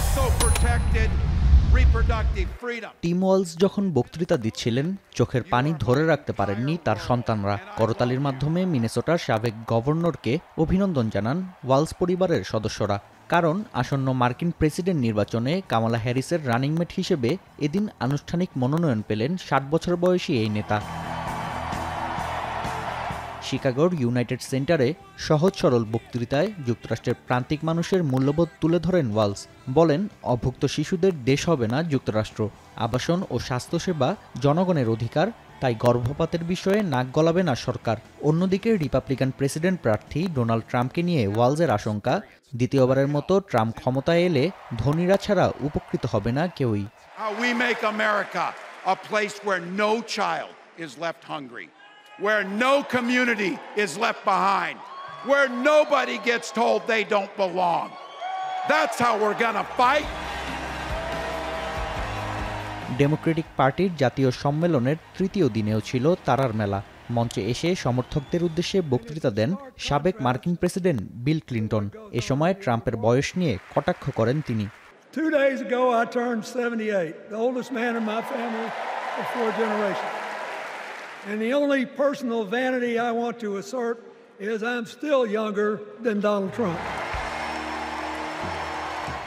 also protected reproductive freedom. Team Waals যখন বক্তৃতা দিচ্ছিলেন, চোখের পানি ধরে রাখতে পারেননি তার সন্তানরা। করতালির মাধ্যমে মিনেসোটার সাবেক গভর্নরকে অভিনন্দন জানান ওয়ালস পরিবারের সদস্যরা। কারণ আসন্ন মার্কিন প্রেসিডেন্ট নির্বাচনে কামালা হ্যারিসের রানিং মেট হিসেবে এদিন আনুষ্ঠানিক মনোনয়ন পেলেন ৬০ বছর বয়সী এই নেতা। শিকাগোর ইউনাইটেড সেন্টারে সহজ সরল বক্তৃতায় যুক্তরাষ্ট্রের প্রান্তিক মানুষের মূল্যবোধ তুলে ধরেন ওয়ালস। বলেন, অভুক্ত শিশুদের দেশ হবে না যুক্তরাষ্ট্র। আবাসন ও স্বাস্থ্যসেবা জনগণের অধিকার, তাই গর্ভপাতের বিষয়ে নাক গলাবে না সরকার। অন্যদিকে রিপাবলিকান প্রেসিডেন্ট প্রার্থী ডোনাল্ড ট্রাম্পকে নিয়ে ওয়ালসের আশঙ্কা, দ্বিতীয়বারের মতো ট্রাম্প ক্ষমতায় এলে ধনীরা ছাড়া উপকৃত হবে না কেউই। We make America a place where no child is left hungry, where no community is left behind, where nobody gets told they don't belong. That's how we're gonna fight. Democratic পার্টির জাতীয় সম্মেলনের তৃতীয় দিনেও ছিল তারার মেলা। মঞ্চে এসে সমর্থকদের উদ্দেশ্যে বক্তৃতা দেন সাবেক মার্কিন প্রেসিডেন্ট বিল ক্লিন্টন। এ সময় ট্রাম্পের বয়স নিয়ে কটাক্ষ করেন তিনি। 2 days ago I turned 78, the oldest man in my family of 4 generations. And the only personal vanity I want to assert is I'm still younger than Donald Trump.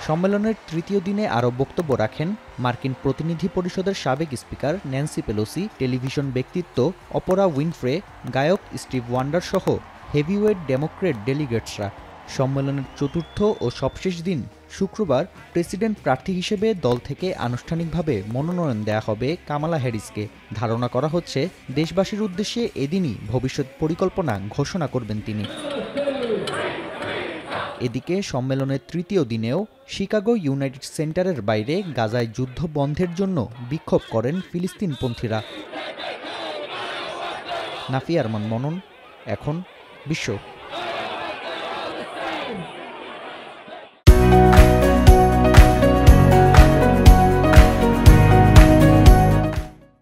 সম্মেলনের তৃতীয় দিনে আরও বক্তব্য রাখেন মার্কিন প্রতিনিধি পরিষদের সাবেক স্পিকার ন্যান্সি পেলোসি, টেলিভিশন ব্যক্তিত্ব অপরা উইনফ্রে, গায়ক স্টিভ ওয়ান্ডার সহ হেভিওয়েট ডেমোক্রেট ডেলিগেটসরা। সম্মেলনের চতুর্থ ও সবশেষ দিন শুক্রবার প্রেসিডেন্ট প্রার্থী হিসেবে দল থেকে আনুষ্ঠানিকভাবে মনোনয়ন দেয়া হবে কামালা হ্যারিসকে। ধারণা করা হচ্ছে দেশবাসীর উদ্দেশ্যে এদিনই ভবিষ্যৎ পরিকল্পনা ঘোষণা করবেন তিনি। এদিকে সম্মেলনের তৃতীয় দিনেও শিকাগো ইউনাইটেড সেন্টারের বাইরে গাজায় যুদ্ধ বন্ধের জন্য বিক্ষোভ করেন ফিলিস্তিনপন্থীরা। নাফি আরমান মনন, এখন বিশ্ব।